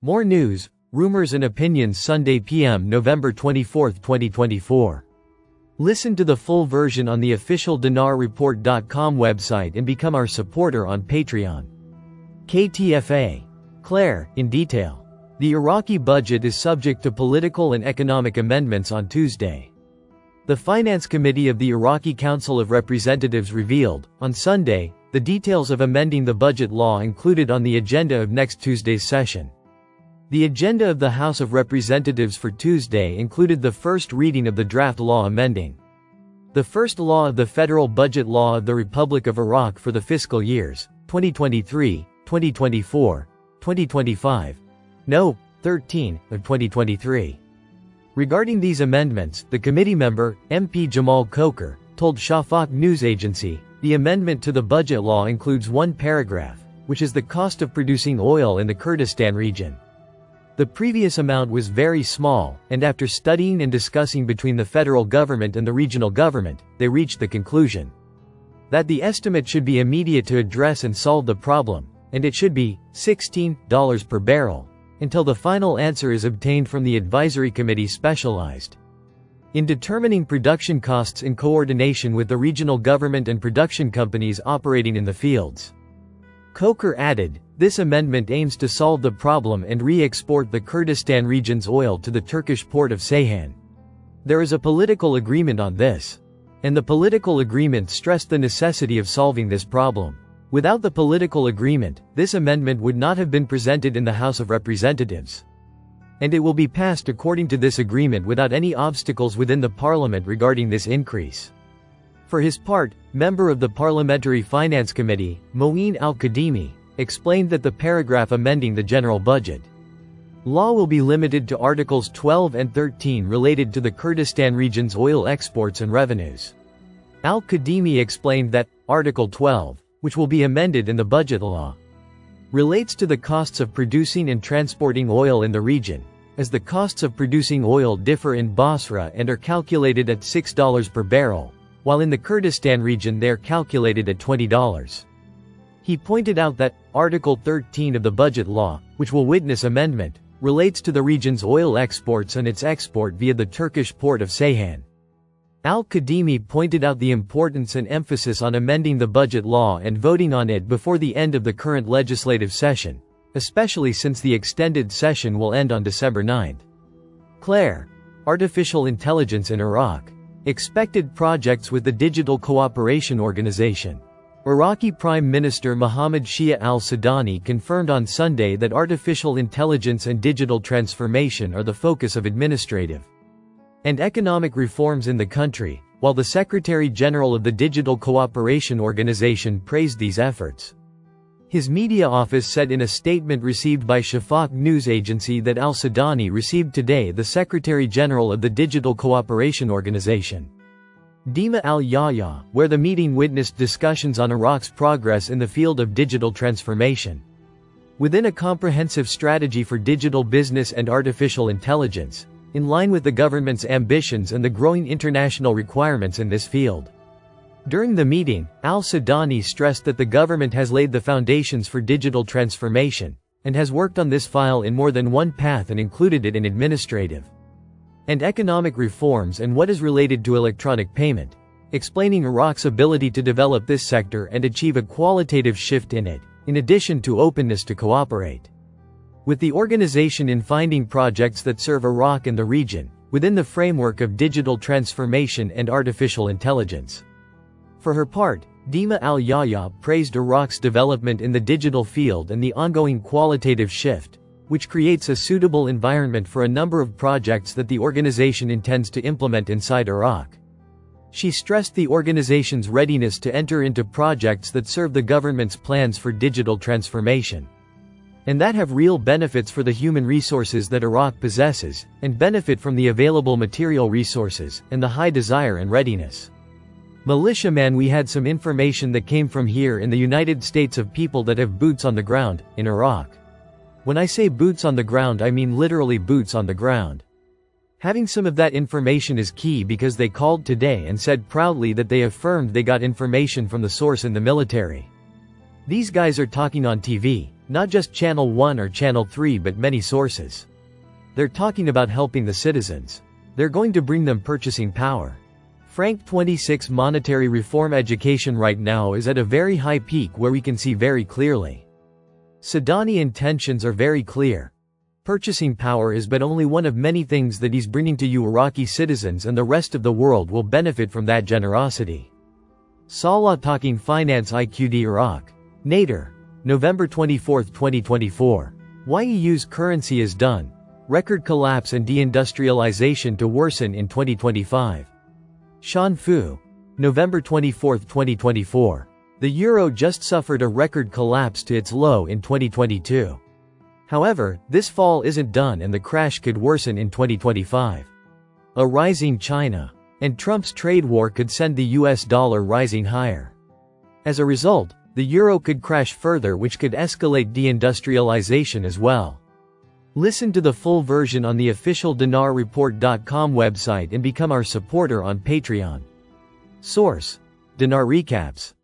More news, rumors and opinions Sunday p.m. November 24, 2024. Listen to the full version on the official dinarreport.com website and become our supporter on Patreon. KTFA. Claire, in detail. The Iraqi budget is subject to political and economic amendments on Tuesday. The Finance Committee of the Iraqi Council of Representatives revealed, on Sunday, the details of amending the budget law included on the agenda of next Tuesday's session. The agenda of the House of Representatives for Tuesday included the first reading of the draft law amending the first law of the Federal Budget Law of the Republic of Iraq for the fiscal years 2023, 2024, 2025, No. 13, of 2023. Regarding these amendments, the committee member, MP Jamal Coker, told Shafaq news agency, the amendment to the budget law includes one paragraph, which is the cost of producing oil in the Kurdistan region. The previous amount was very small, and after studying and discussing between the federal government and the regional government, they reached the conclusion that the estimate should be immediate to address and solve the problem, and it should be $16 per barrel, until the final answer is obtained from the advisory committee specialized in determining production costs in coordination with the regional government and production companies operating in the fields. Coker added, this amendment aims to solve the problem and re-export the Kurdistan region's oil to the Turkish port of Ceyhan. There is a political agreement on this, and the political agreement stressed the necessity of solving this problem. Without the political agreement, this amendment would not have been presented in the House of Representatives. And it will be passed according to this agreement without any obstacles within the parliament regarding this increase. For his part, member of the Parliamentary Finance Committee, Moeen Al-Kadhimi, explained that the paragraph amending the general budget law will be limited to Articles 12 and 13 related to the Kurdistan region's oil exports and revenues. Al-Kadhimi explained that Article 12, which will be amended in the budget law, relates to the costs of producing and transporting oil in the region, as the costs of producing oil differ in Basra and are calculated at $6 per barrel, while in the Kurdistan region they are calculated at $20. He pointed out that Article 13 of the budget law, which will witness amendment, relates to the region's oil exports and its export via the Turkish port of Ceyhan. Al-Kadhimi pointed out the importance and emphasis on amending the budget law and voting on it before the end of the current legislative session, especially since the extended session will end on December 9. Claire. Artificial intelligence in Iraq. Expected projects with the Digital Cooperation Organization. Iraqi Prime Minister Mohammed Shia al-Sudani confirmed on Sunday that artificial intelligence and digital transformation are the focus of administrative and economic reforms in the country, while the Secretary-General of the Digital Cooperation Organization praised these efforts. His media office said in a statement received by Shafaq news agency that al-Sudani received today the Secretary-General of the Digital Cooperation Organization, Dima al-Yahya, where the meeting witnessed discussions on Iraq's progress in the field of digital transformation. Within a comprehensive strategy for digital business and artificial intelligence, in line with the government's ambitions and the growing international requirements in this field. During the meeting, al-Sudani stressed that the government has laid the foundations for digital transformation, and has worked on this file in more than one path and included it in administrative and economic reforms and what is related to electronic payment, explaining Iraq's ability to develop this sector and achieve a qualitative shift in it, in addition to openness to cooperate with the organization in finding projects that serve Iraq and the region, within the framework of digital transformation and artificial intelligence. For her part, Dima al-Yahya praised Iraq's development in the digital field and the ongoing qualitative shift, which creates a suitable environment for a number of projects that the organization intends to implement inside Iraq. She stressed the organization's readiness to enter into projects that serve the government's plans for digital transformation, and that have real benefits for the human resources that Iraq possesses, and benefit from the available material resources, and the high desire and readiness. Militiaman, we had some information that came from here in the United States of people that have boots on the ground, in Iraq. When I say boots on the ground, I mean literally boots on the ground. Having some of that information is key because they called today and said proudly that they affirmed they got information from the source in the military. These guys are talking on TV, Not just Channel 1 or Channel 3 but many sources. They're talking about helping the citizens. They're going to bring them purchasing power. Frank 26 monetary reform education right now is at a very high peak where we can see very clearly. Sadani intentions are very clear. Purchasing power is but only one of many things that he's bringing to you Iraqi citizens, and the rest of the world will benefit from that generosity. Salah talking finance IQD Iraq. Nader. November 24, 2024. Why EU's currency is done. Record collapse and deindustrialization to worsen in 2025. Shan Fu. November 24, 2024. The euro just suffered a record collapse to its low in 2022. However, this fall isn't done and the crash could worsen in 2025. A rising China. And Trump's trade war could send the US dollar rising higher. As a result, the euro could crash further, which could escalate deindustrialization as well. Listen to the full version on the official dinarreport.com website and become our supporter on Patreon. Source: Dinar Recaps.